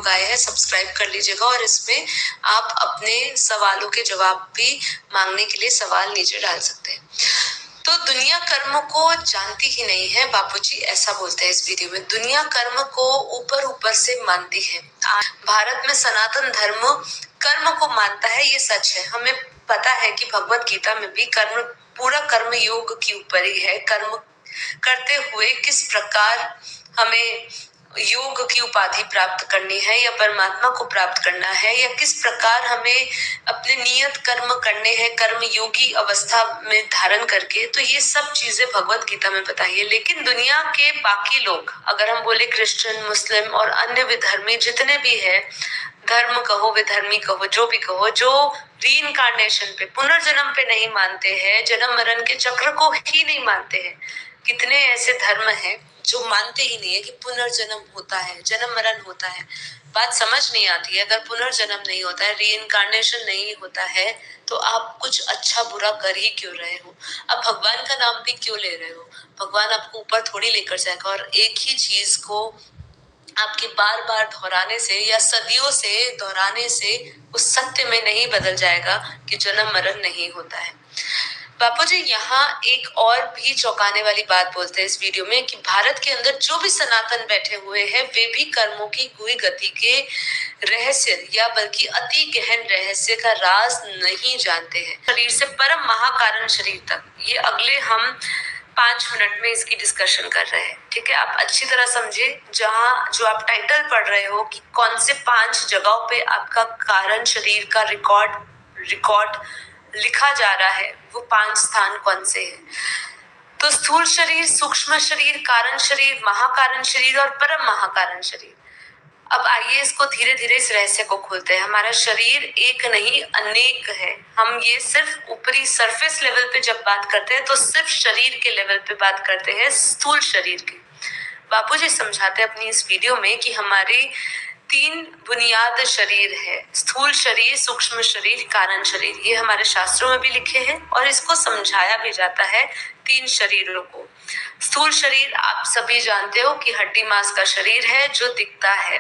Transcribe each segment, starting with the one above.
लोग आए हैं सब्सक्राइब कर लीजिएगा, और इसमें आप अपने सवालों के जवाब भी मांगने के लिए सवाल नीचे डाल सकते हैं। तो दुनिया कर्म को जानती ही नहीं है, बापूजी ऐसा बोलते हैं इस वीडियो में। दुनिया कर्म को ऊपर ऊपर से मानती है। भारत में सनातन धर्म कर्म को मानता है, ये सच है। हमें पता है कि भगवत गीता में भी पूरा कर्म योग के ऊपर ही है। कर्म करते हुए किस प्रकार हमें योग की उपाधि प्राप्त करनी है या परमात्मा को प्राप्त करना है, या किस प्रकार हमें अपने नियत कर्म करने हैं कर्म योगी अवस्था में धारण करके, तो ये सब चीजें भगवत गीता में बताई है। लेकिन दुनिया के बाकी लोग, अगर हम बोले क्रिश्चियन, मुस्लिम और अन्य विधर्मी जितने भी है, धर्म कहो विधर्मी कहो, जो भी कहो, जो रीइंकार्नेशन पे, पुनर्जन्म पे नहीं मानते हैं, जन्म मरण के चक्र को ही नहीं मानते हैं। कितने ऐसे धर्म हैं जो मानते ही नहीं है कि पुनर्जन्म होता है, जन्म मरण होता है। बात समझ नहीं आती है। अगर पुनर्जन्म नहीं होता है, रीइंकार्नेशन नहीं होता है, तो आप कुछ अच्छा बुरा कर ही क्यों रहे हो? अब भगवान का नाम भी क्यों ले रहे हो? भगवान आपको ऊपर थोड़ी लेकर जाएगा, और एक ही चीज को आपके बार बार दोहराने से या सदियों से दोहराने से उस सत्य में नहीं बदल जाएगा कि जन्म मरण नहीं होता है। बापूजी यहाँ एक और भी चौंकाने वाली बात बोलते हैं इस वीडियो में कि भारत के अंदर जो भी सनातन बैठे हुए हैं, वे भी कर्मों की गुई गति के रहस्य या बल्कि अति गहन रहस्य का राज नहीं जानते हैं। शरीर से परम महाकारण शरीर तक, ये अगले हम 5 मिनट में इसकी डिस्कशन कर रहे हैं। ठीक है, आप अच्छी तरह समझे। जहाँ जो आप टाइटल पढ़ रहे हो कि कौन से 5 जगहों पे आपका कारण शरीर का रिकॉर्ड लिखा जा रहा है, वो 5 स्थान कौन से हैं? तो स्थूल शरीर, सूक्ष्म शरीर, कारण शरीर, महाकारण शरीर और परम महाकारण शरीर। अब आइए इसको धीरे धीरे इस रहस्य को खोलते हैं। हमारा शरीर एक नहीं अनेक है। हम ये सिर्फ ऊपरी सरफेस लेवल पे जब बात करते हैं तो सिर्फ शरीर के लेवल पे बात करते हैं, स्थूल शरीर के। बापूजी समझाते हैं अपनी इस वीडियो में कि हमारे 3 बुनियाद शरीर है, स्थूल शरीर, सूक्ष्म शरीर, कारण शरीर। ये हमारे शास्त्रों में भी लिखे हैं और इसको समझाया भी जाता है 3 शरीरों को। स्थूल शरीर आप सभी जानते हो कि हड्डी मांस का शरीर है जो दिखता है।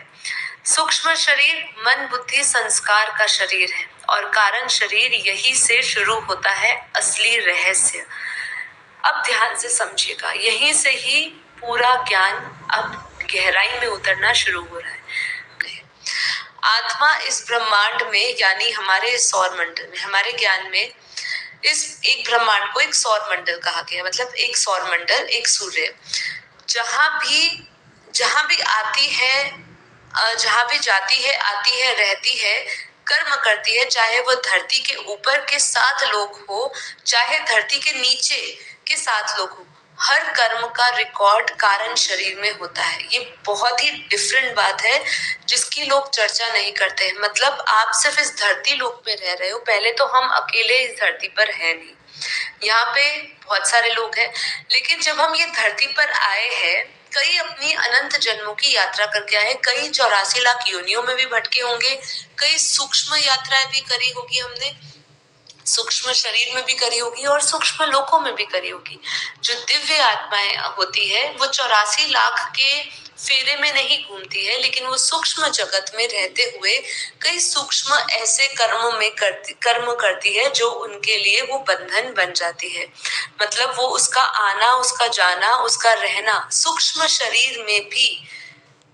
सूक्ष्म शरीर मन बुद्धि संस्कार का शरीर है, और कारण शरीर यही से शुरू होता है असली रहस्य। अब ध्यान से समझिएगा, यहीं से ही पूरा ज्ञान अब गहराई में उतरना शुरू हो रहा है। आत्मा इस ब्रह्मांड में यानी हमारे सौर मंडल में, हमारे ज्ञान में इस एक ब्रह्मांड को एक सौर मंडल कहा गया। मतलब एक सौर मंडल, एक सूर्य, जहां भी आती है, जहां भी जाती है, आती है, रहती है, कर्म करती है, चाहे वो धरती के ऊपर के 7 लोग हो, चाहे धरती के नीचे के 7 लोग हो, हर कर्म का रिकॉर्ड कारण शरीर में होता है। ये बहुत ही डिफरेंट बात है जिसकी लोग चर्चा नहीं करते हैं। मतलब आप सिर्फ इस धरती लोक पे रह रहे हो। पहले तो हम अकेले इस धरती पर है नहीं, यहाँ पे बहुत सारे लोग हैं, लेकिन जब हम ये धरती पर आए हैं, कई अपनी अनंत जन्मों की यात्रा करके आए, कई 84 लाख योनियों में भी भटके होंगे, कई सूक्ष्म यात्राएं भी करी होगी हमने, सूक्ष्म शरीर में भी करी होगी और सूक्ष्म लोकों में भी करी होगी। जो दिव्य आत्माएं होती है वो 84 लाख के फेरे में नहीं घूमती है, लेकिन वो सूक्ष्म जगत में रहते हुए कई सूक्ष्म ऐसे कर्म करती है जो उनके लिए वो बंधन बन जाती है। मतलब वो उसका आना, उसका जाना, उसका रहना सूक्ष्म शरीर में भी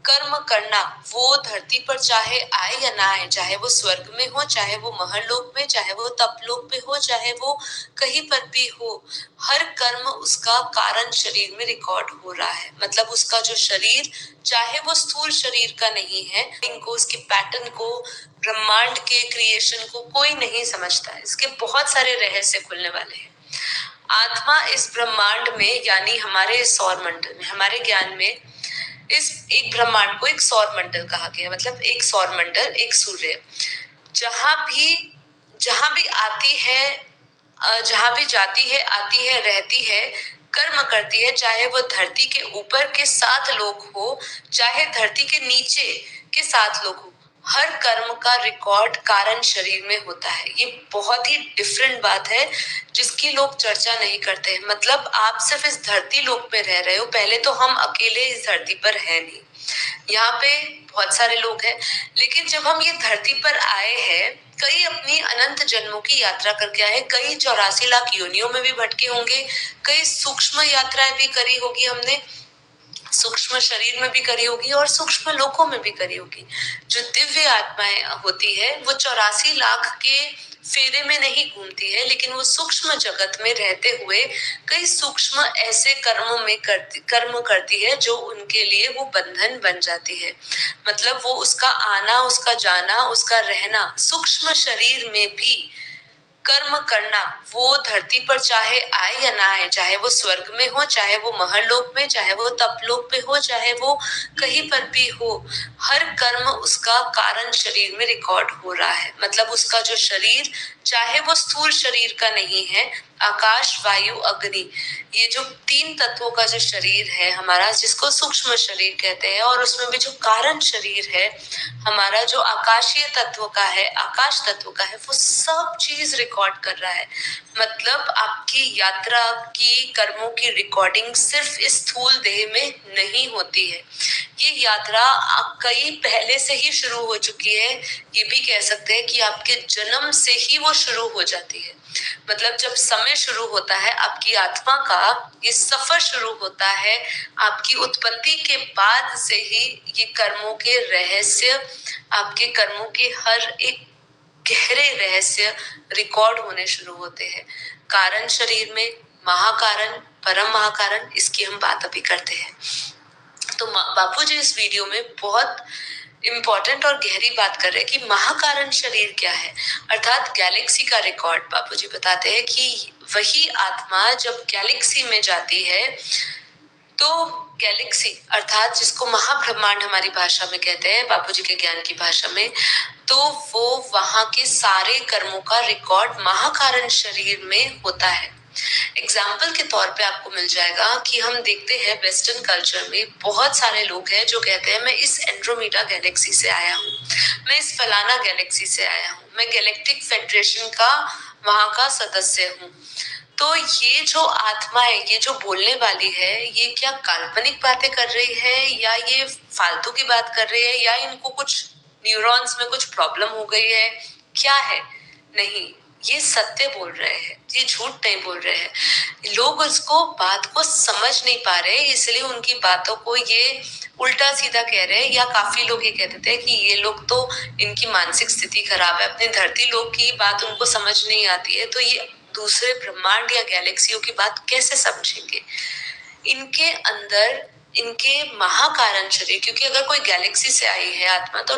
कर्म करना, वो धरती पर चाहे आए या ना आए, चाहे वो स्वर्ग में हो, चाहे वो महरलोक में, चाहे वो तपलोक में हो, चाहे वो कहीं पर भी हो, हर कर्म उसका कारण शरीर में रिकॉर्ड हो रहा है। मतलब उसका जो शरीर, चाहे वो स्थूल शरीर का नहीं है, इनको उसके पैटर्न को, ब्रह्मांड के क्रिएशन को कोई नहीं समझता है। इसके बहुत सारे रहस्य खुलने वाले हैं। आत्मा इस ब्रह्मांड में यानी हमारे सौर मंडल में, हमारे ज्ञान में इस एक ब्रह्मांड को एक सौर मंडल कहा गया। मतलब एक सौर मंडल, एक सूर्य, जहां भी आती है, जहां भी जाती है, आती है, रहती है, कर्म करती है, चाहे वो धरती के ऊपर के 7 लोग हो, चाहे धरती के नीचे के 7 लोग हो, हर कर्म का रिकॉर्ड कारण शरीर में होता है। ये बहुत ही डिफरेंट बात है जिसकी लोग चर्चा नहीं करते हैं। मतलब आप सिर्फ इस धरती लोक में रह रहे हो, पहले तो हम अकेले इस धरती पर है नहीं, यहाँ पे बहुत सारे लोग हैं, लेकिन जब हम ये धरती पर आए हैं, कई अपनी अनंत जन्मों की यात्रा करके आए, कई 84 लाख योनियों में भी भटके होंगे, कई सूक्ष्म यात्राएं भी करी होगी हमने, सूक्ष्म शरीर में भी करी होगी और सूक्ष्म लोकों में भी करी होगी। जो दिव्य आत्माएं होती है वो 84 लाख के फेरे में नहीं घूमती है, लेकिन वो सूक्ष्म जगत में रहते हुए कई सूक्ष्म ऐसे कर्म करती है जो उनके लिए वो बंधन बन जाती है। मतलब वो उसका आना, उसका जाना, उसका रहना सूक्ष्म शरीर में भी कर्म करना, वो धरती पर चाहे आए या ना आए, चाहे वो स्वर्ग में हो, चाहे वो महरलोक में, चाहे वो तपलोक में हो, चाहे वो कहीं पर भी हो, हर कर्म उसका कारण शरीर में रिकॉर्ड हो रहा है। मतलब उसका जो शरीर, चाहे वो स्थूल शरीर का नहीं है, आकाश, वायु, अग्नि, ये जो 3 तत्वों का जो शरीर है हमारा, जिसको सूक्ष्म शरीर कहते हैं, और उसमें भी जो कारण शरीर है हमारा, जो आकाशीय तत्व का है, आकाश तत्व का है, वो सब चीज रिकॉर्ड कर रहा है। मतलब आपकी यात्रा की कर्मों की रिकॉर्डिंग सिर्फ इस स्थूल देह में नहीं होती है, ये यात्रा कई पहले से ही शुरू हो चुकी है। ये भी कह सकते हैं कि आपके जन्म से ही वो शुरू हो जाती है। मतलब जब समय शुरू होता है आपकी आत्मा का, ये सफर शुरू होता है, आपकी उत्पत्ति के बाद से ही ये कर्मों के रहस्य, आपके कर्मों के हर एक गहरे रहस्य रिकॉर्ड होने शुरू होते हैं। कारण शरीर में महाकारण, परम महाकारण, इसकी हम बात अभी करते हैं। तो बापूजी इस वीडियो में बहुत इंपॉर्टेंट और गहरी बात कर रहे हैं कि महाकारण शरीर क्या है, अर्थात गैलेक्सी का रिकॉर्ड। बापूजी बताते हैं कि वही आत्मा जब गैलेक्सी में जाती है, तो गैलेक्सी अर्थात जिसको महाब्रह्मांड हमारी भाषा में कहते हैं, बापूजी के ज्ञान की भाषा में, तो वो वहां के सारे कर्मों का रिकॉर्ड महाकारण शरीर में होता है। एग्जाम्पल के तौर पे आपको मिल जाएगा कि हम देखते हैं वेस्टर्न कल्चर में बहुत सारे लोग हैं जो कहते हैं मैं इस एंड्रोमेडा गैलेक्सी से आया हूँ, मैं इस फलाना गैलेक्सी से आया हूँ, मैं गैलेक्टिक फेडरेशन का वहां का सदस्य हूँ। तो ये जो आत्मा है, ये जो बोलने वाली है, ये क्या काल्पनिक बातें कर रही है या ये फालतू की बात कर रही है, या इनको कुछ न्यूरॉन्स में कुछ प्रॉब्लम हो गई है, क्या है? नहीं, ये सत्य बोल रहे हैं, ये झूठ नहीं बोल रहे हैं। लोग उसको बात को समझ नहीं पा रहे, इसलिए उनकी बातों को ये उल्टा सीधा कह रहे हैं, या काफी लोग ये कह देते हैं कि ये लोग तो, इनकी मानसिक स्थिति खराब है, अपने धरती लोग की बात उनको समझ नहीं आती है, तो ये दूसरे ब्रह्मांड या गैलेक्सियों की बात कैसे समझेंगे। इनके अंदर इनके महाकारण शरीर, क्योंकि अगर कोई गैलेक्सी से आई है आत्मा, तो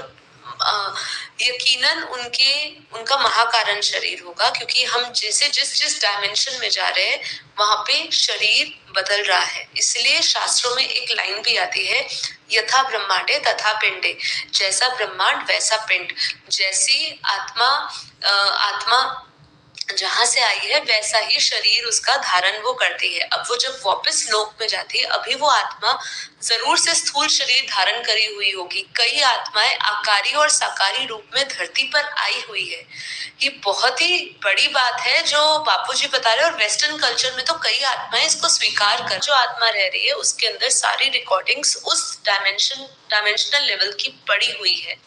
यकीनन उनका महाकारण शरीर होगा, क्योंकि हम जिस डायमेंशन में जा रहे हैं वहां पे शरीर बदल रहा है। इसलिए शास्त्रों में एक लाइन भी आती है, यथा ब्रह्मांडे तथा पिंडे, जैसा ब्रह्मांड वैसा पिंड, जैसी आत्मा जहां से आई है वैसा ही शरीर उसका धारण वो करती है। अब वो जब वापस लोक में जाती है, अभी वो आत्मा जरूर से स्थूल शरीर धारण करी हुई होगी। कई आत्माएं आकारी और साकारी रूप में धरती पर आई हुई है। ये बहुत ही बड़ी बात है जो बापूजी बता रहे हैं, और वेस्टर्न कल्चर में तो कई आत्माएं इसको स्वीकार कर, जो आत्मा रह रही है उसके अंदर सारी रिकॉर्डिंग्स उस डायमेंशनल लेवल की पड़ी हुई है।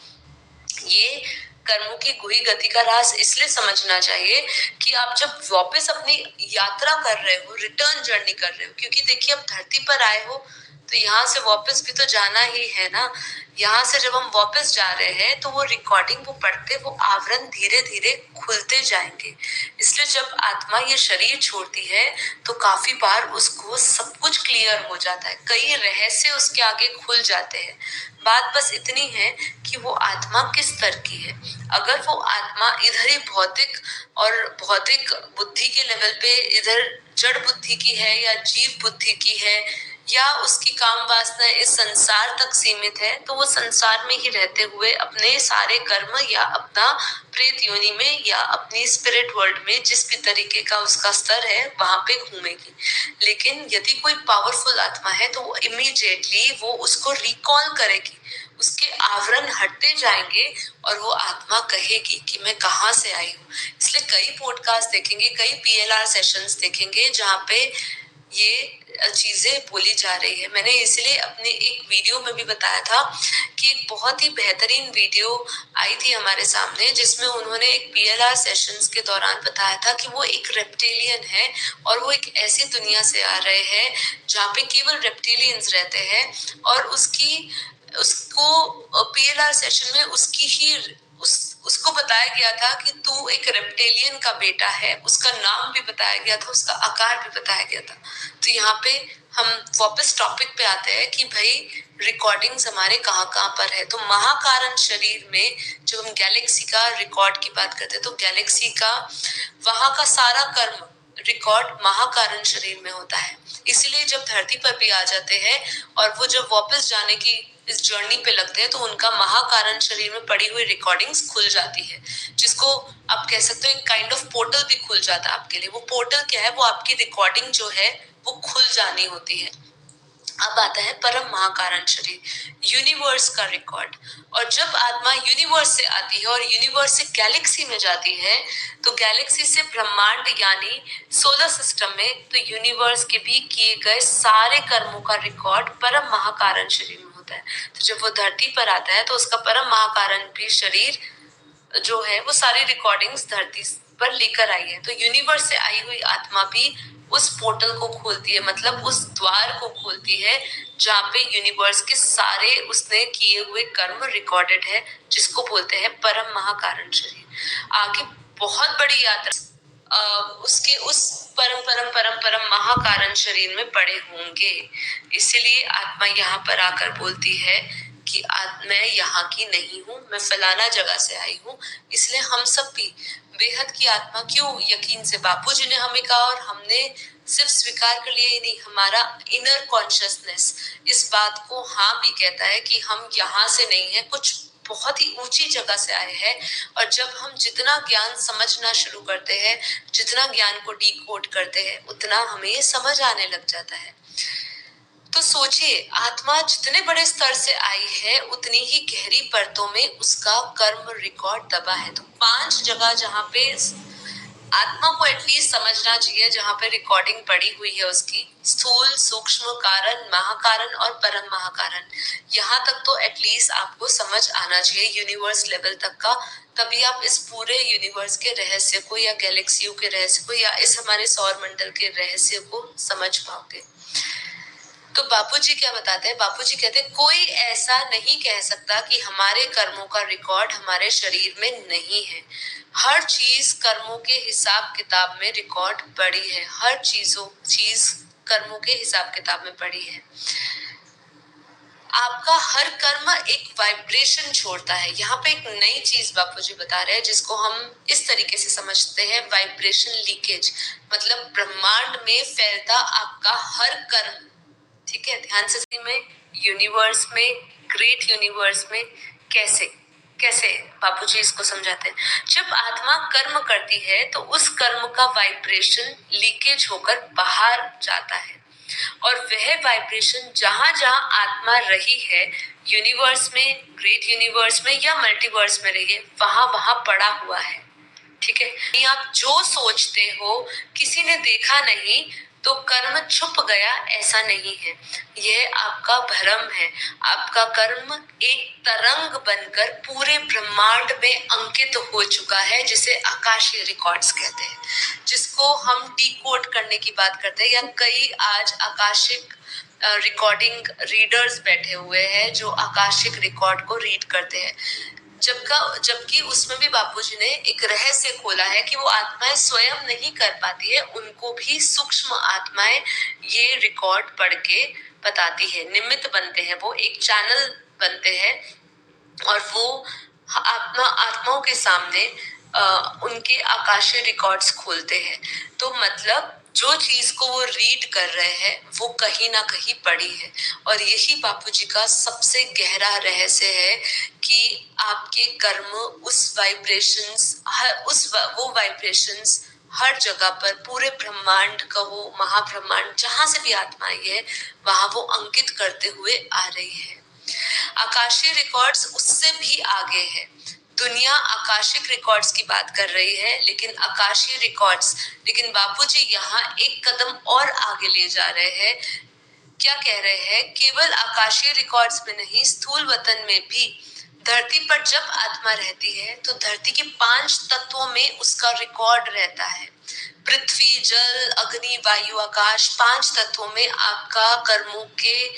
ये कर्मों की गुही गति का राज इसलिए समझना चाहिए कि आप जब वापस अपनी यात्रा कर रहे हो, रिटर्न जर्नी कर रहे हो, क्योंकि देखिए अब धरती पर आए हो तो यहाँ से वापस भी तो जाना ही है ना। यहाँ से जब हम वापस जा रहे हैं तो वो रिकॉर्डिंग, वो पढ़ते, वो आवरण धीरे धीरे खुलते जाएंगे। इसलिए जब आत्मा ये शरीर छोड़ती है तो काफी बार उसको सब कुछ क्लियर हो जाता है, कई रहस्य उसके आगे खुल जाते हैं। बात बस इतनी है कि वो आत्मा किस स्तर की है। अगर वो आत्मा इधर ही भौतिक बुद्धि के लेवल पे इधर जड़ बुद्धि की है, या जीव बुद्धि की है, या उसकी काम वासना इस संसार तक सीमित है, तो वो संसार में ही रहते हुए अपने सारे कर्म या अपना प्रेत योनि में या अपनी स्पिरिट वर्ल्ड में जिस भी तरीके का उसका स्तर है वहां पे घूमेगी। लेकिन यदि कोई पावरफुल आत्मा है तो वो इमीडिएटली वो उसको रिकॉल करेगी, उसके आवरण हटते जाएंगे और वो आत्मा कहेगी कि मैं कहाँ से आई हूँ। इसलिए कई पॉडकास्ट देखेंगे, कई PLR सेशंस देखेंगे जहाँ पे ये चीजें बोली जा रही है। मैंने इसलिए अपने एक वीडियो में भी बताया था कि एक बहुत ही बेहतरीन वीडियो आई थी हमारे सामने जिसमें उन्होंने एक PLR सेशंस के दौरान बताया था कि वो एक रेप्टिलियन है और वो एक ऐसी दुनिया से आ रहे हैं जहाँ पे केवल रेप्टिलियंस रहते हैं और उसको PLR सेशन में उसको बताया गया था कि तू एक रेप्टिलियन का बेटा है। उसका नाम भी बताया गया था, उसका आकार भी बताया गया था। तो यहाँ पे हम वापस टॉपिक पे आते हैं कि भाई रिकॉर्डिंग्स हमारे कहाँ कहाँ पर है। तो महाकारण शरीर में जब हम गैलेक्सी का रिकॉर्ड की बात करते हैं तो गैलेक्सी का वहां का सारा कर्म रिकॉर्ड महाकारण शरीर में होता है। इसलिए जब धरती पर भी आ जाते हैं और वो जब वापस जाने की इस जर्नी पे लगते हैं तो उनका महाकारण शरीर में पड़ी हुई रिकॉर्डिंग्स खुल जाती है, जिसको आप कह सकते हो एक काइंड ऑफ पोर्टल भी खुल जाता है आपके लिए। वो पोर्टल क्या है? वो आपकी रिकॉर्डिंग जो है वो खुल जानी होती है। अब आता है परम महाकारण शरीर, यूनिवर्स का रिकॉर्ड। और जब आत्मा यूनिवर्स से आती है और यूनिवर्स से गैलेक्सी में जाती है तो गैलेक्सी से ब्रह्मांड यानी सोलर सिस्टम में, तो यूनिवर्स के भी किए गए सारे कर्मों का रिकॉर्ड परम महाकारण शरीर में होता है। तो जब वो धरती पर आता है तो उसका परम महाकारण भी शरीर जो है वो सारी रिकॉर्डिंग्स धरती पर लेकर आई है। तो यूनिवर्स से आई हुई आत्मा भी उस पोर्टल को खोलती है, मतलब उस द्वार को खोलती है जहाँ पे यूनिवर्स के सारे उसने किए हुए कर्म रिकॉर्डेड है, जिसको बोलते हैं परम महाकारण शरीर। आगे बहुत बड़ी यात्रा उसके उस परम परम परम परम महाकारण शरीर में पड़े होंगे। इसलिए आत्मा यहाँ पर आकर बोलती है कि मैं यहाँ की नहीं हूँ, मैं फलाना जगह से आई हूँ। इसलिए हम सब भी बेहद की आत्मा क्यों यकीन से बापूजी ने हमें कहा और हमने सिर्फ स्वीकार कर लिया ही नहीं, हमारा इनर कॉन्शियसनेस इस बात को हाँ भी कहता है कि हम यहाँ से नहीं है, कुछ बहुत ही ऊंची जगह से आए हैं। और जब हम जितना ज्ञान समझना शुरू करते हैं, जितना ज्ञान को डिकोड करते हैं, उतना हमें समझ आने लग जाता है। तो सोचिए, आत्मा जितने बड़े स्तर से आई है उतनी ही गहरी परतों में उसका कर्म रिकॉर्ड दबा है। तो 5 जगह जहाँ पे आत्मा को एटलीस्ट समझना चाहिए, जहाँ पे रिकॉर्डिंग पड़ी हुई है उसकी, स्थूल, सूक्ष्म कारण, महाकारण और परम महाकारण। यहाँ तक तो एटलीस्ट आपको समझ आना चाहिए यूनिवर्स लेवल तक का, तभी आप इस पूरे यूनिवर्स के रहस्य को या गैलेक्सियों के रहस्य को या इस हमारे सौर मंडल के रहस्य को समझ पाओगे। तो बापूजी क्या बताते हैं? बापूजी कहते हैं कोई ऐसा नहीं कह सकता कि हमारे कर्मों का रिकॉर्ड हमारे शरीर में नहीं है। हर चीज कर्मों के हिसाब किताब में रिकॉर्ड पड़ी है, हर चीज कर्मों के हिसाब किताब में पड़ी है। आपका हर कर्म एक वाइब्रेशन छोड़ता है। यहाँ पे एक नई चीज बापूजी बता रहे हैं जिसको हम इस तरीके से समझते हैं, वाइब्रेशन लीकेज। मतलब ब्रह्मांड में फैलता आपका हर कर्म, ठीक है, ध्यान से में यूनिवर्स में, ग्रेट यूनिवर्स में कैसे कैसे बापूजी इसको समझाते हैं। जब आत्मा कर्म करती है तो उस कर्म का वाइब्रेशन लीकेज होकर बाहर जाता है और वह वाइब्रेशन जहां जहां आत्मा रही है, यूनिवर्स में, ग्रेट यूनिवर्स में या मल्टीवर्स में रही है, वहां वहां पड़ा हुआ है। ठीक है, आप जो सोचते हो किसी ने देखा नहीं तो कर्म छुप गया, ऐसा नहीं है। यह आपका भ्रम है। आपका कर्म एक तरंग बनकर पूरे ब्रह्मांड में अंकित हो चुका है, जिसे आकाशीय रिकॉर्ड्स कहते हैं, जिसको हम डिकोड करने की बात करते हैं। या कई आज आकाशिक रिकॉर्डिंग रीडर्स बैठे हुए हैं जो आकाशिक रिकॉर्ड को रीड करते हैं, जबकि उसमें भी बापूजी ने एक रहस्य खोला है कि वो आत्माएं स्वयं नहीं कर पाती है, उनको भी सूक्ष्म आत्माएं ये रिकॉर्ड पढ़ के बताती है। निमित्त बनते हैं, वो एक चैनल बनते हैं और वो आत्माओं के सामने उनके आकाशीय रिकॉर्ड्स खोलते हैं। तो मतलब जो चीज को वो रीड कर रहे हैं वो कहीं ना कहीं पड़ी है। और यही बापूजी का सबसे गहरा रहस्य है कि आपके कर्म उस वाइब्रेशंस, वो वाइब्रेशंस हर जगह पर, पूरे ब्रह्मांड कहो, महाब्रह्मांड, जहां से भी आत्मा आई है वहां वो अंकित करते हुए आ रही है। आकाशीय रिकॉर्ड्स उससे भी आगे है। दुनिया आकाशिक रिकॉर्ड्स की बात कर रही है, लेकिन आकाशीय रिकॉर्ड्स, लेकिन बापूजी यहाँ एक कदम और आगे ले जा रहे हैं। क्या कह रहे हैं? केवल आकाशीय रिकॉर्ड्स में नहीं, स्थूल वतन में भी धरती पर जब आत्मा रहती है तो धरती के 5 तत्वों में उसका रिकॉर्ड रहता है। पृथ्वी, जल, अग्नि, वायु, आकाश, 5 तत्वों में आपके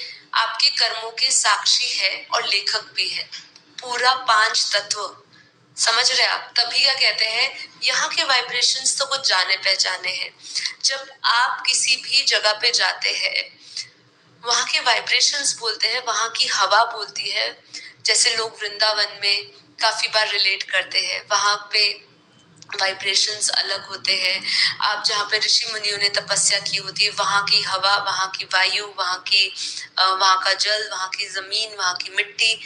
कर्मों के साक्षी है और लेखक भी है। पूरा 5 तत्व, समझ रहे आप? तभी क्या कहते हैं, यहाँ के वाइब्रेशंस तो कुछ जाने पहचाने हैं। जब आप किसी भी जगह पे जाते हैं, वहां के वाइब्रेशंस बोलते हैं, वहां की हवा बोलती है। जैसे लोग वृंदावन में काफी बार रिलेट करते हैं, वहां पे वाइब्रेशंस अलग होते हैं। आप जहाँ पे ऋषि मुनियों ने तपस्या की होती है, वहां की हवा, वहां की वायु, वहां का जल, वहां की जमीन, वहां की मिट्टी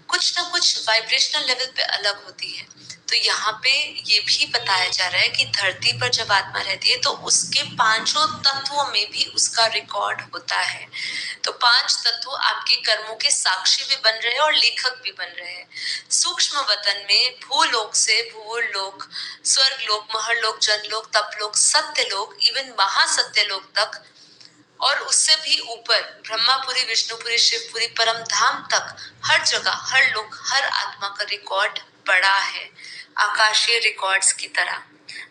कुछ ना कुछ वाइब्रेशनल लेवल पे अलग होती है। तो यहाँ पे ये भी बताया जा रहा है कि धरती पर जब आत्मा रहती है तो उसके 5 तत्वों में भी उसका रिकॉर्ड होता है। तो 5 तत्व आपके कर्मों के साक्षी भी बन रहे हैं और लेखक भी बन रहे हैं। सूक्ष्म वतन में भूलोक से भूलोक, स्वर्ग लोक, महरलोक, जनलोक, तपलोक, सत्यलोक, इवन महासत्यलोक तक, और उससे भी ऊपर ब्रह्मापुरी, विष्णुपुरी, शिवपुरी, परम धाम तक, हर जगह, हर लोक, हर आत्मा का रिकॉर्ड बड़ा है, आकाशीय रिकॉर्ड्स की तरह।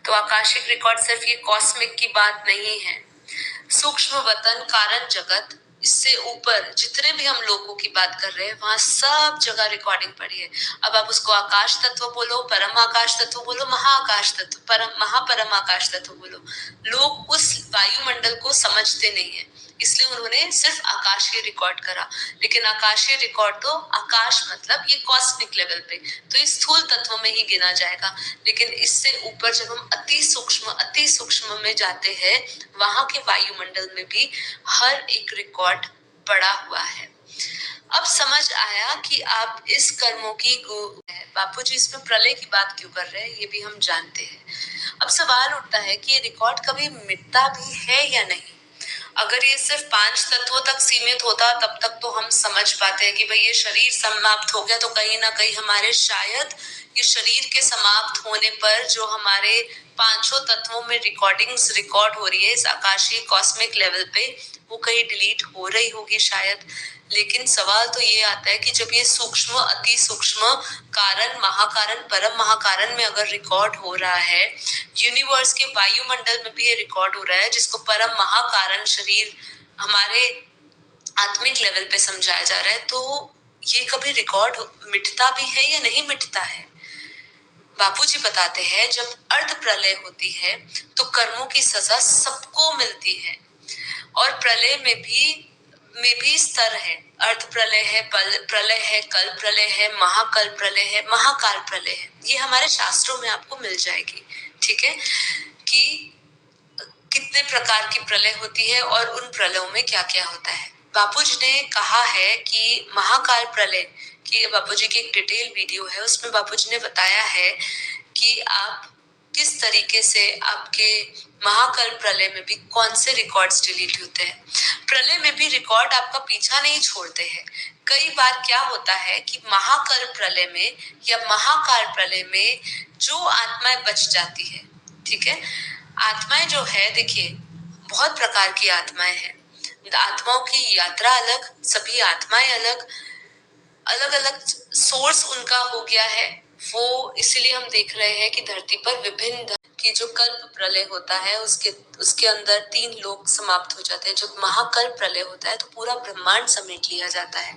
तो आकाशिक रिकॉर्ड सिर्फ ये कॉस्मिक की बात नहीं है। सूक्ष्म वतन, कारण जगत, इससे ऊपर जितने भी हम लोगों की बात कर रहे हैं, वहां सब जगह रिकॉर्डिंग पड़ी है। अब आप उसको आकाश तत्व बोलो, परम आकाश तत्व बोलो, महाआकाश तत्व, महापरम आकाश तत्व बोलो, लोग उस वायुमंडल को समझते नहीं है, इसलिए उन्होंने सिर्फ आकाशीय रिकॉर्ड करा। लेकिन आकाशीय रिकॉर्ड तो आकाश मतलब ये कॉस्मिक लेवल पे, तो इस स्थूल तत्व में ही गिना जाएगा। लेकिन इससे ऊपर जब हम अति सूक्ष्म में जाते हैं, वहां के वायुमंडल में भी हर एक रिकॉर्ड पड़ा हुआ है। अब समझ आया कि आप इस कर्मों की बापूजी इसमें प्रलय की बात क्यों कर रहे हैं, ये भी हम जानते हैं। अब सवाल उठता है कि ये रिकॉर्ड कभी मिटता भी है या नहीं। अगर ये सिर्फ 5 तत्वों तक सीमित होता तब तक तो हम समझ पाते हैं कि भाई ये शरीर समाप्त हो गया, तो कहीं ना कहीं हमारे शायद ये शरीर के समाप्त होने पर जो हमारे 5 तत्वों में रिकॉर्ड हो रही है इस आकाशीय कॉस्मिक लेवल पे, वो कहीं डिलीट हो रही होगी शायद। लेकिन सवाल तो ये आता है कि जब ये सूक्ष्म, अति सूक्ष्म, कारण, महाकारण, परम महाकारण में अगर रिकॉर्ड हो रहा है, यूनिवर्स के वायुमंडल में भी ये रिकॉर्ड हो रहा है, जिसको परम महाकारण शरीर हमारे आत्मिक लेवल पे समझाया जा रहा है, तो ये कभी रिकॉर्ड मिटता भी है या नहीं मिटता है। बापूजी बताते हैं, जब अर्ध प्रलय होती है तो कर्मों की सजा सबको मिलती है, और प्रलय में भी स्तर है। अर्ध प्रलय है, प्रलय है, कल प्रलय है, महाकल प्रलय है, महाकाल प्रलय है। ये हमारे शास्त्रों में आपको मिल जाएगी, ठीक है, कि कितने प्रकार की प्रलय होती है और उन प्रलयों में क्या क्या होता है। बापूजी ने कहा है कि महाकाल प्रलय की, बापूजी की एक डिटेल वीडियो है, उसमें बापूजी ने बताया है कि आप किस तरीके से आपके महाकाल प्रलय में भी कौन से रिकॉर्ड्स डिलीट होते हैं। प्रलय में भी रिकॉर्ड आपका पीछा नहीं छोड़ते हैं। कई बार क्या होता है कि महाकाल प्रलय में या महाकाल प्रलय में जो आत्माएं बच जाती है, ठीक है, आत्माएं जो है, देखिए बहुत प्रकार की आत्माएं हैं, आत्माओं की यात्रा अलग, सभी आत्माएं अलग, अलग अलग सोर्स उनका हो गया है। वो इसलिए हम देख रहे हैं कि धरती पर विभिन्न की जो कल्प प्रलय होता है, उसके अंदर 3 लोक समाप्त हो जाते हैं। जब महाकल्प प्रलय होता है तो पूरा ब्रह्मांड समेट लिया जाता है।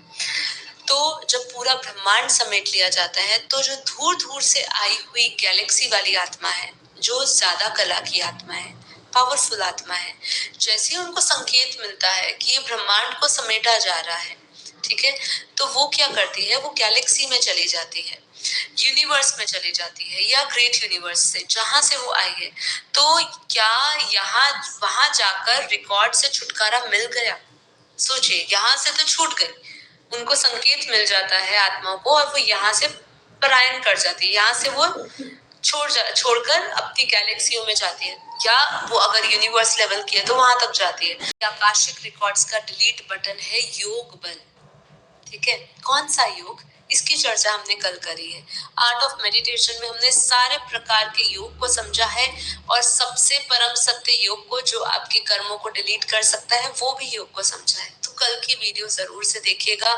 तो जब पूरा ब्रह्मांड समेट लिया जाता है तो जो दूर दूर से आई हुई गैलेक्सी वाली आत्मा है, जो ज्यादा कला की आत्मा है, पावरफुल आत्मा है, जैसे ही उनको संकेत मिलता है कि ये ब्रह्मांड को समेटा जा रहा है, ठीक है, तो वो क्या करती है, वो गैलेक्सी में चली जाती है, यूनिवर्स में चली जाती है, या ग्रेट यूनिवर्स से जहां से वो आई है। तो क्या यहाँ वहां जाकर रिकॉर्ड से छुटकारा मिल गया? सोचिए, यहाँ से तो छूट गई, उनको संकेत मिल जाता है आत्माओं को, और वो यहाँ से पलायन कर जाती है, यहाँ से वो छोड़कर अपनी गैलेक्सियों में जाती है, या वो अगर यूनिवर्स लेवल की है तो वहां तक जाती है। आकाशिक रिकॉर्ड्स का डिलीट बटन है योग बल, ठीक है, कौन सा योग, इसकी चर्चा हमने कल करी है। आर्ट ऑफ मेडिटेशन में हमने सारे प्रकार के योग को समझा है और सबसे परम सत्य योग को, जो आपके कर्मों को डिलीट कर सकता है, वो भी योग को समझा है। तो कल की वीडियो जरूर से देखिएगा,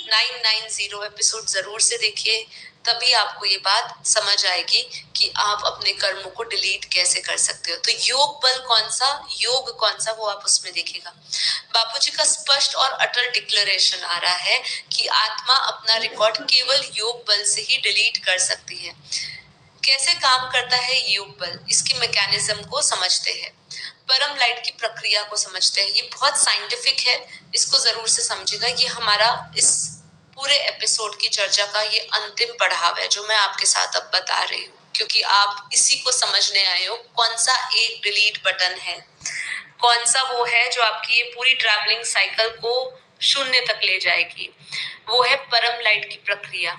990 एपिसोड जरूर से देखिए, तभी आपको ये बात समझ आएगी कि आप अपने कर्मों को डिलीट कैसे कर सकते हो। तो योग बल कौन सा, योग कौन सा, वो आप उसमें देखिएगा। बापूजी का स्पष्ट और अटल डिक्लेरेशन आ रहा है कि आत्मा अपना रिकॉर्ड केवल योग बल से ही डिलीट कर सकती है। कैसे काम करता है योग बल, इसकी मैकेनिज्म को समझते हैं, परम लाइट की प्रक्रिया को समझते हैं। ये बहुत साइंटिफिक है, इसको जरूर से समझिएगा। ये हमारा इस पूरे एपिसोड की चर्चा का ये अंतिम पड़ाव है जो मैं आपके साथ अब बता रही हूँ, क्योंकि आप इसी को समझने आए हो। कौन सा एक डिलीट बटन है, कौन सा वो है जो आपकी ये पूरी ट्रैवलिंग साइकिल को शून्य तक ले जाएगी, वो है परम लाइट की प्रक्रिया।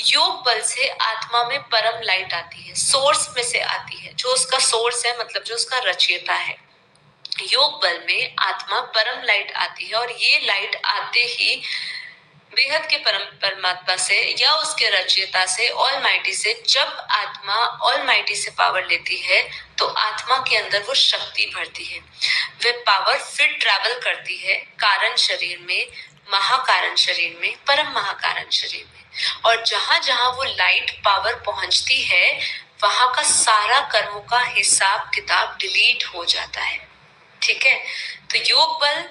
योग बल से आत्मा में परम लाइट आती है, सोर्स में से आती है, जो उसका सोर्स है, मतलब जो उसका रचयिता है। योग बल में आत्मा परम लाइट आती है और ये लाइट आते ही बेहद के परम परमात्मा से या उसके रचयिता से, ऑलमाइटी से, जब आत्मा ऑलमाइटी से पावर लेती है तो आत्मा के अंदर वो शक्ति भरती है। वह पावर फिर ट्रैवल करती है कारण शरीर में, महाकारण शरीर में, परम महाकारण शरीर में, और जहां जहां वो लाइट पावर पहुंचती है वहां का सारा कर्मों का हिसाब किताब डिलीट हो जाता है। ठीक है, तो योग बल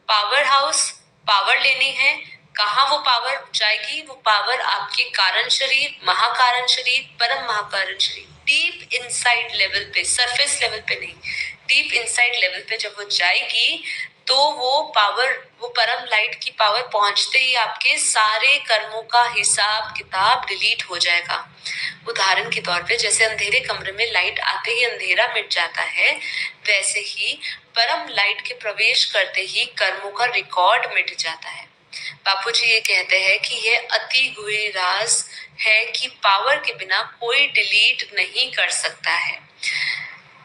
पावर हाउस, पावर लेनी है। कहाँ वो पावर जाएगी, वो पावर आपके कारण शरीर, महाकारण शरीर, परम महाकारण शरीर, डीप इनसाइड लेवल पे, सरफेस लेवल पे नहीं, डीप इनसाइड लेवल पे जब वो जाएगी तो वो पावर, वो परम लाइट की पावर पहुंचते ही आपके सारे कर्मों का हिसाब किताब डिलीट हो जाएगा। उदाहरण के तौर पे जैसे अंधेरे कमरे में लाइट आते ही अंधेरा मिट जाता है, वैसे ही परम लाइट के प्रवेश करते ही कर्मों का रिकॉर्ड मिट जाता है। बापूजी ये कहते हैं कि यह अति गूढ़ राज है कि पावर के बिना कोई डिलीट नहीं कर सकता है।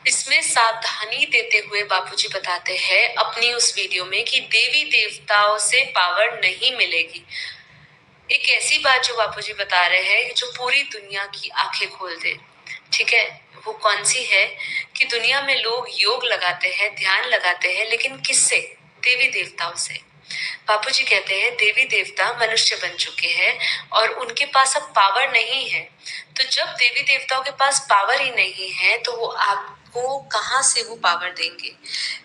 इसमें सावधानी देते हुए बापूजी बताते हैं अपनी उस वीडियो में कि देवी देवताओं से पावर नहीं मिलेगी। एक ऐसी बात जो बापूजी बता रहे हैं जो पूरी दुनिया की आंखें खोल दे। ठीक है, वो कौन सी है कि दुनिया में लोग योग लगाते हैं, ध्यान लगाते हैं, लेकिन किससे, देवी देवताओं से। बापूजी कहते हैं देवी देवता मनुष्य बन चुके हैं और उनके पास अब पावर नहीं है। तो जब देवी देवताओं के पास पावर ही नहीं है तो वो आपको कहां से वो पावर देंगे।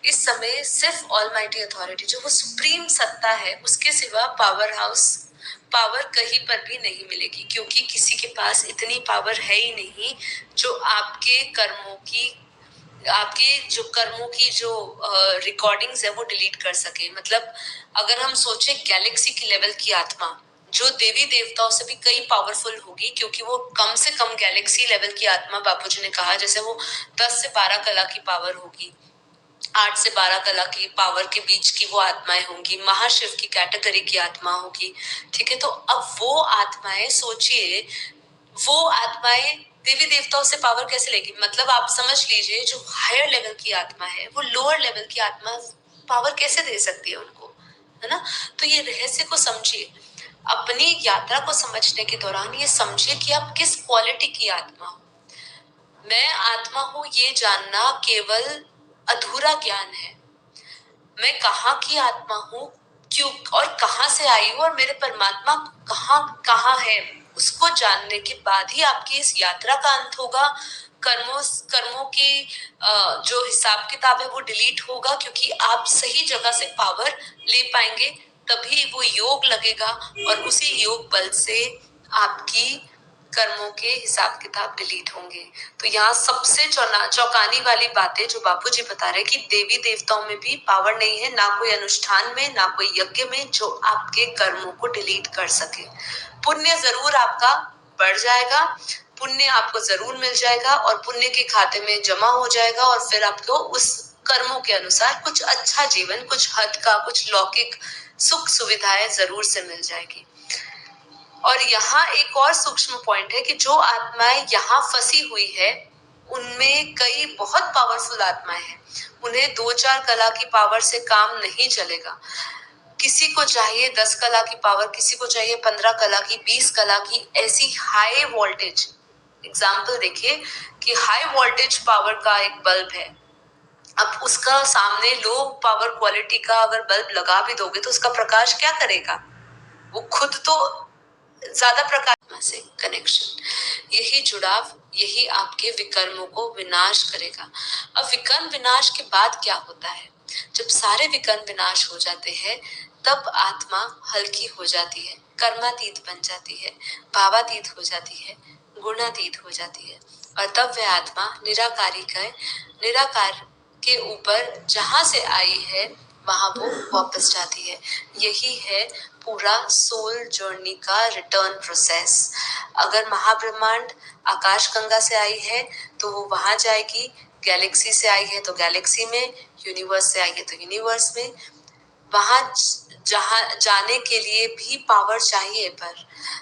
इस समय सिर्फ ऑलमाइटी अथॉरिटी, जो वो सुप्रीम सत्ता है, उसके सिवा पावर हाउस, पावर कहीं पर भी नहीं मिलेगी, क्योंकि किसी के पास इतनी पावर है ही नहीं जो आपके कर्मों की, आपके जो कर्मों की जो रिकॉर्डिंग्स है वो डिलीट कर सके। मतलब अगर हम सोचे गैलेक्सी की लेवल की आत्मा जो देवी देवताओं से भी कई पावरफुल होगी, क्योंकि वो कम से कम गैलेक्सी लेवल की आत्मा, बापूजी ने कहा जैसे वो 10 से 12 कला की पावर होगी, 8 से 12 कला की पावर के बीच की वो आत्माएं होंगी, महाशिव की कैटेगरी की आत्मा होगी। ठीक है, तो अब वो आत्माएं, सोचिए वो आत्माएं देवी देवताओं से पावर कैसे लेगी। मतलब आप समझ लीजिए जो हायर लेवल की आत्मा है वो लोअर लेवल की आत्मा पावर कैसे दे सकती है उनको, है ना। तो ये रहस्य को समझिए, अपनी यात्रा को समझने के दौरान ये समझिए कि आप किस क्वालिटी की आत्मा हो। मैं आत्मा हूं ये जानना केवल अधूरा ज्ञान है। मैं कहाँ की आत्मा हूँ, क्यों और कहाँ से आई हूँ, और मेरे परमात्मा कहाँ कहाँ है, उसको जानने के बाद ही आपकी इस यात्रा का अंत होगा। कर्मों की जो हिसाब किताब है वो डिलीट होगा, क्योंकि आप सही जगह से पावर ले पाएंगे, तभी वो योग लगेगा और उसी योग बल से आपकी कर्मों के हिसाब किताब डिलीट होंगे। तो यहाँ सबसे चौंकाने वाली बातें जो बापूजी बता रहे हैं कि देवी देवताओं में भी पावर नहीं है, ना कोई अनुष्ठान में, ना कोई यज्ञ में, जो आपके कर्मों को डिलीट कर सके। पुण्य जरूर आपका बढ़ जाएगा, पुण्य आपको जरूर मिल जाएगा और पुण्य के खाते में जमा हो जाएगा, और फिर आपको उस कर्मों के अनुसार कुछ अच्छा जीवन, कुछ हद का, कुछ लौकिक सुख सुविधाएं जरूर से मिल जाएगी। और यहाँ एक और सूक्ष्म पॉइंट है कि जो आत्माएं यहाँ फंसी हुई है उनमें कई बहुत पावरफुल आत्माएं हैं, उन्हें 2-4 कला की पावर से काम नहीं चलेगा। किसी को चाहिए 10 कला की पावर, किसी को चाहिए 15 कला की, 20 कला की, ऐसी हाई वोल्टेज। एग्जाम्पल देखिए कि हाई वोल्टेज पावर का एक बल्ब है, अब उसका सामने लो पावर क्वालिटी का अगर बल्ब लगा भी दोगे तो उसका प्रकाश क्या करेगा, वो खुद तो ज्यादा प्रकाश से कनेक्शन, यही जुड़ाव, यही आपके विकर्मों को विनाश करेगा। अब विकर्म विनाश के बाद क्या होता है, जब सारे विकर्म विनाश हो जाते हैं तब आत्मा हल्की हो जाती है, कर्मातीत बन जाती है, भावातीत हो जाती है, गुणातीत हो जाती है, और तब वह आत्मा निराकार के ऊपर जहां से आई है वहां वो वापस जाती है। यही है पूरा सोल जर्नी का रिटर्न प्रोसेस। अगर महाब्रह्मांड आकाश गंगा से आई है तो वो वहां जाएगी, गैलेक्सी से आई है तो गैलेक्सी में, यूनिवर्स से आई है तो यूनिवर्स में, वहां जहां जाने के लिए भी पावर चाहिए, पर